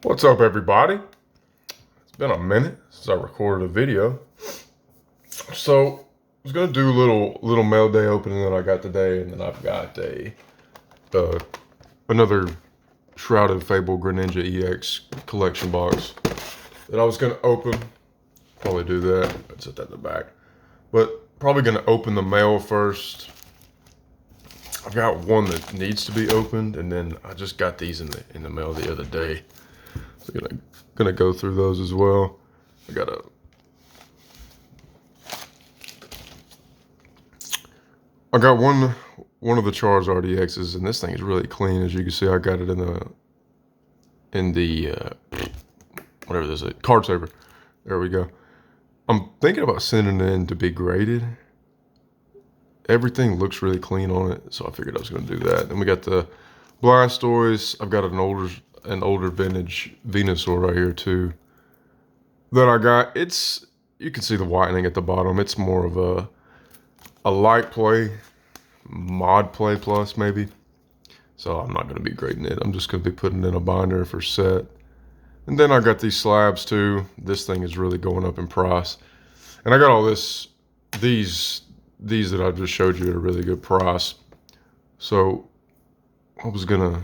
What's up, everybody? It's been a minute since I recorded a video. So I was gonna do a little mail day opening that I got today, and then I've got uh, another Shrouded Fable Greninja EX collection box that I was gonna open. Probably do that. Let's set that in the back. But probably gonna open the mail first. I've got one that needs to be opened, and then I just got these in the mail the other day. So gonna go through those as well. I got one of the Charizard EXs, and this thing is really clean. As you can see, I got it in the whatever this is, card saver. There we go. I'm thinking about sending it in to be graded. Everything looks really clean on it, so I figured I was going to do that. Then we got the Blastoise. I've got an older vintage Venusaur right here too that I got. You can see the whitening at the bottom. It's more of a light play, mod play plus maybe. So I'm not going to be grading it. I'm just going to be putting it in a binder for set. And then I got these slabs too. This thing is really going up in price. And I got all these that I just showed you at a really good price. So I was gonna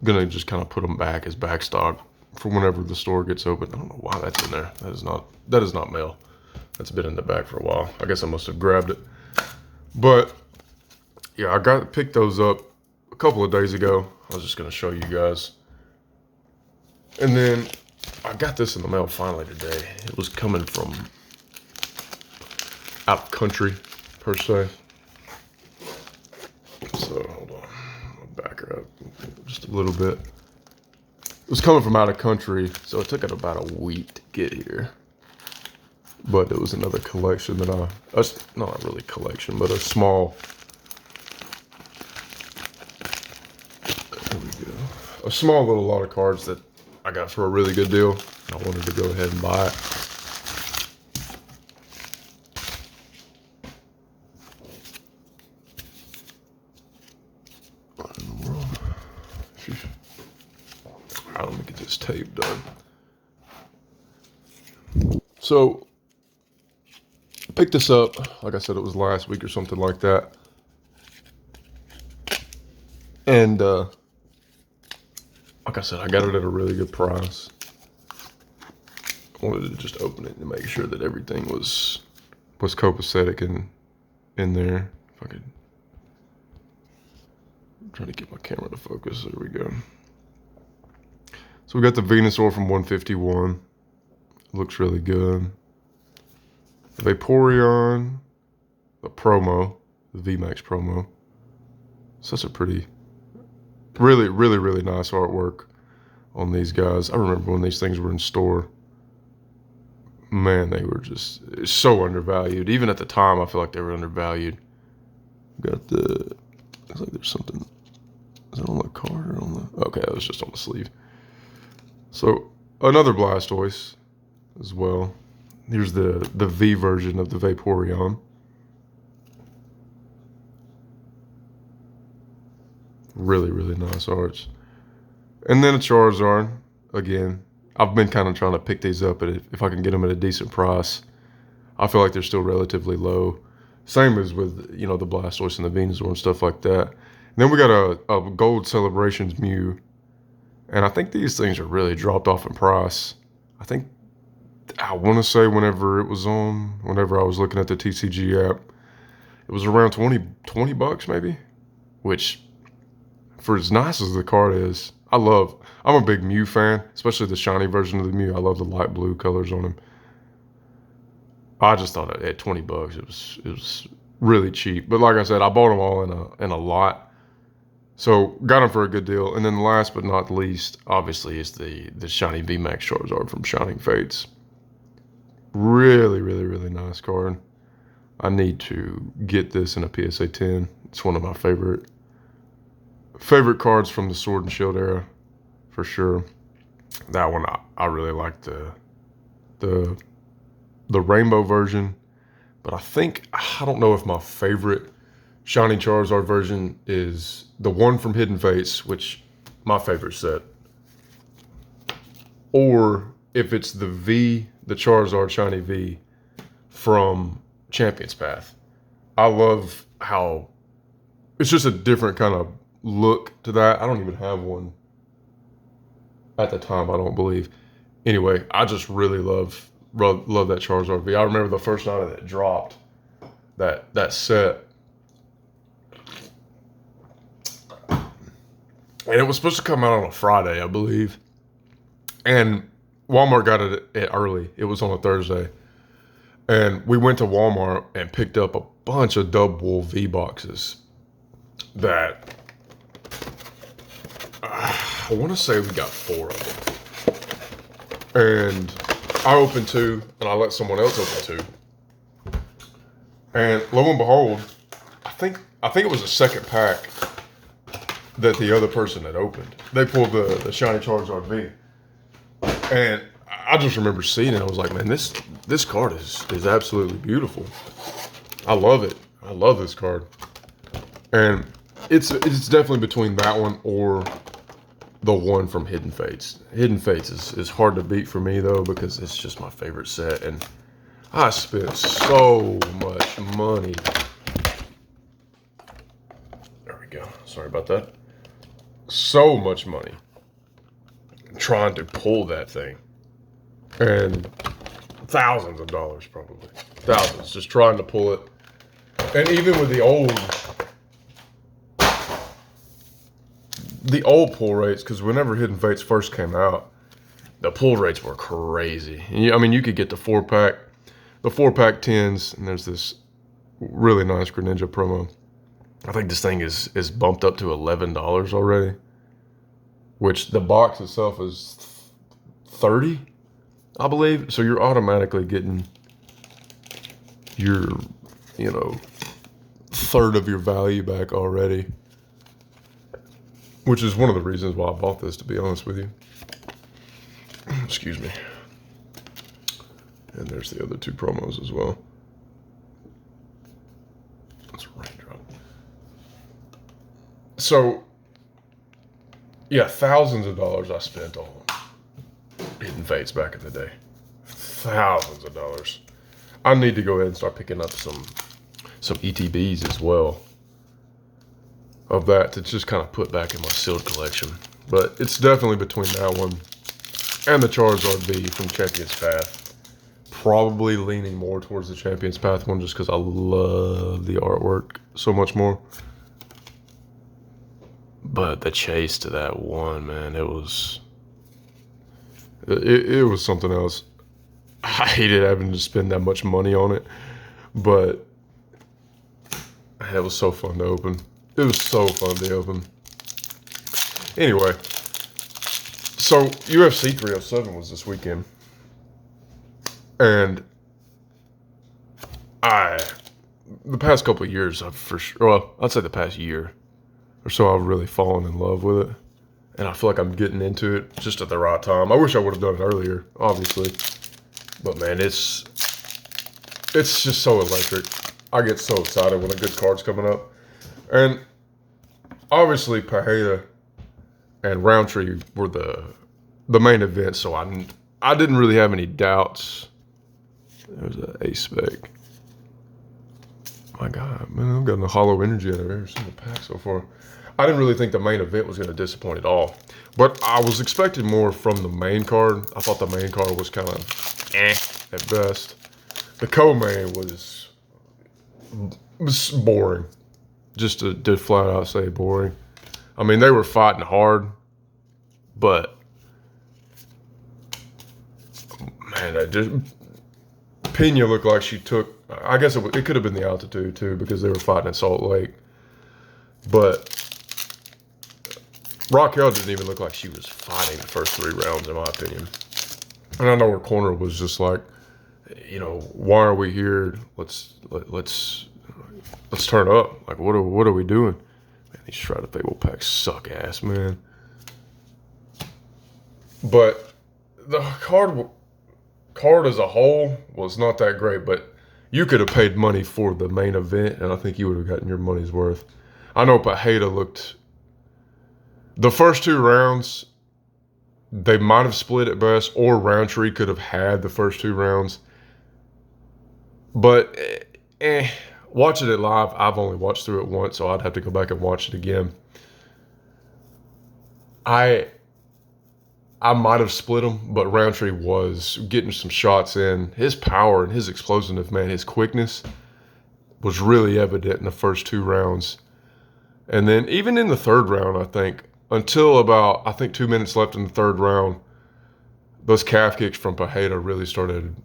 just kind of put them back as back stock for whenever the store gets open. I don't know why that's in there. That is not mail. That's been in the back for a while. I guess I must have grabbed it. But yeah, I picked those up a couple of days ago. I was just gonna show you guys. And then I got this in the mail finally today. It was coming from out of country, per se. So, hold on. I'll back her up just a little bit. It was coming from out of country, so it took it about a week to get here. But it was another collection that not really collection, but a small, there we go. A small little lot of cards that I got for a really good deal. I wanted to go ahead and buy it. What in the world? Alright, let me get this tape done. So, I picked this up, like I said, it was last week or something like that. And, like I said, I got it at a really good price. I wanted to just open it and make sure that everything was copacetic in there. If I could try to get my camera to focus. There we go. So we got the Venusaur from 151. Looks really good. The Vaporeon, the promo, the VMAX promo. Such a pretty, really nice artwork on these guys. I remember when these things were in store. Man, they were just so undervalued. Even at the time, I feel like they were undervalued. Got the, looks like there's something. Is it on the card or on the? Okay, that was just on the sleeve. So another Blastoise as well. Here's the V version of the Vaporeon. Really nice arts. And then a Charizard again. I've been kind of trying to pick these up, but if I can get them at a decent price, I feel like they're still relatively low. Same as with, the Blastoise and the Venusaur and stuff like that. And then we got a Gold Celebrations Mew. And I think these things are really dropped off in price. I want to say whenever I was looking at the TCG app, it was around 20 bucks maybe, which for as nice as the card is, I'm a big Mew fan, especially the shiny version of the Mew. I love the light blue colors on him. I just thought at 20 bucks, it was really cheap. But like I said, I bought them all in a lot. So got them for a good deal. And then last but not least, obviously, is the shiny VMAX Charizard from Shining Fates. Really nice card. I need to get this in a PSA 10. It's one of my favorite cards from the Sword and Shield era, for sure. That one I really like the rainbow version, but I don't know if my favorite Shiny Charizard version is the one from Hidden Fates, which my favorite set. or if it's the Charizard Shiny V from Champion's Path. I love how it's just a different kind of look to that. I don't even have one at the time, I don't believe. Anyway, I just really love that Charizard V. I remember the first night that it dropped, that set. And it was supposed to come out on a Friday, I believe. And Walmart got it early. It was on a Thursday. And we went to Walmart and picked up a bunch of double V boxes that I want to say we got 4 of them. And I opened 2 and I let someone else open 2. And lo and behold, I think it was the second pack that the other person had opened. They pulled the Shiny Charizard V. And I just remember seeing it. I was like, man, this card is absolutely beautiful. I love it. I love this card. And it's definitely between that one or the one from Hidden Fates. Hidden Fates is hard to beat for me, though, because it's just my favorite set. And I spent so much money. There we go. Sorry about that. So much money trying to pull that thing. And thousands of dollars, probably. Thousands, just trying to pull it. And even with the pull rates, because whenever Hidden Fates first came out, the pull rates were crazy. And I mean, you could get the 4-pack 10s, and there's this really nice Greninja promo. I think this thing is bumped up to $11 already, which the box itself is $30, I believe. So you're automatically getting your, third of your value back already, which is one of the reasons why I bought this, to be honest with you. Excuse me. And there's the other 2 promos as well. That's a raindrop. So, yeah, thousands of dollars I spent on Hidden Fates back in the day. Thousands of dollars. I need to go ahead and start picking up some ETBs as well of that to just kind of put back in my sealed collection. But it's definitely between that one and the Charizard V from Champion's Path. Probably leaning more towards the Champion's Path one just because I love the artwork so much more. But the chase to that one, man, it was something else. I hated having to spend that much money on it, but it was so fun to open. It was so fun to open. Anyway, so UFC 307 was this weekend, and the past couple of years, I'd say the past year or so, I've really fallen in love with it. And I feel like I'm getting into it just at the right time. I wish I would have done it earlier, obviously. But man, it's just so electric. I get so excited when a good card's coming up. And obviously, Pajeda and Roundtree were the main event, so I didn't really have any doubts. There's an A-Spec. My God, man, I've gotten a hollow energy out of every single pack so far. I didn't really think the main event was going to disappoint at all. But I was expecting more from the main card. I thought the main card was kind of at best. The co-main was boring. Just to flat out say boring. I mean, they were fighting hard, but man, Pena looked like she took, I guess it could have been the altitude too, because they were fighting in Salt Lake. But Raquel didn't even look like she was fighting the first 3 rounds, in my opinion. And I know her corner was just like, why are we here? Let's turn up. Like, what are we doing? Man, these Shrouded Fable packs suck ass, man. But the card as a whole was not that great, but you could have paid money for the main event, and I think you would have gotten your money's worth. I know Pajeda looked... The first 2 rounds They might have split at best, or Roundtree could have had the first 2 rounds. But watching it live, I've only watched through it once, so I'd have to go back and watch it again. I might have split him, but Roundtree was getting some shots in. His power and his explosiveness, man, his quickness was really evident in the first 2 rounds. And then even in the third round, I think, until about, 2 minutes left in the third round, those calf kicks from Pereira really started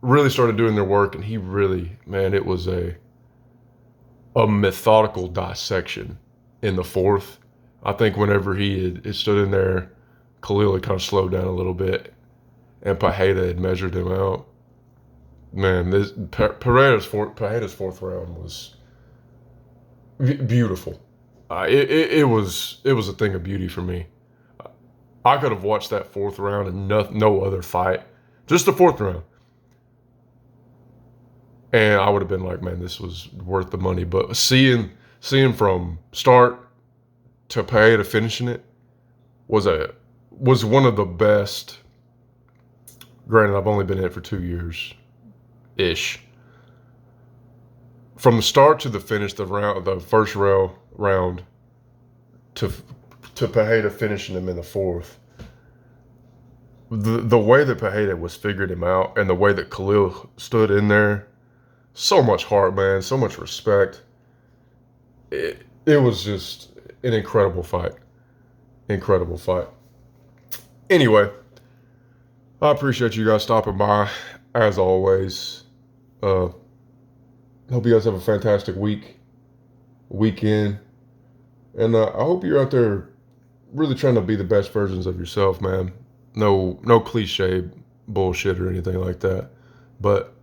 doing their work. And he really, man, it was a methodical dissection in the fourth. I think whenever he had stood in there, Khalil had kind of slowed down a little bit, and Pereira had measured him out. Man, this Pereira's fourth round was beautiful. It was a thing of beauty for me. I could have watched that fourth round and no other fight, just the fourth round, and I would have been like, man, this was worth the money. But seeing from start to Pereira finishing it was one of the best. Granted, I've only been in it for 2 years ish. From the start to the finish, the first round to Pereira finishing him in the fourth. The way that Pereira was figuring him out, and the way that Khalil stood in there, so much heart, man, so much respect. It was just an incredible fight. Incredible fight. Anyway, I appreciate you guys stopping by, as always. Hope you guys have a fantastic weekend. And I hope you're out there really trying to be the best versions of yourself, man. No cliche bullshit or anything like that. But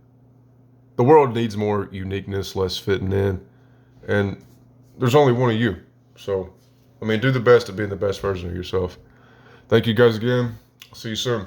the world needs more uniqueness, less fitting in. And there's only one of you. So, do the best at being the best version of yourself. Thank you guys again. I'll see you soon.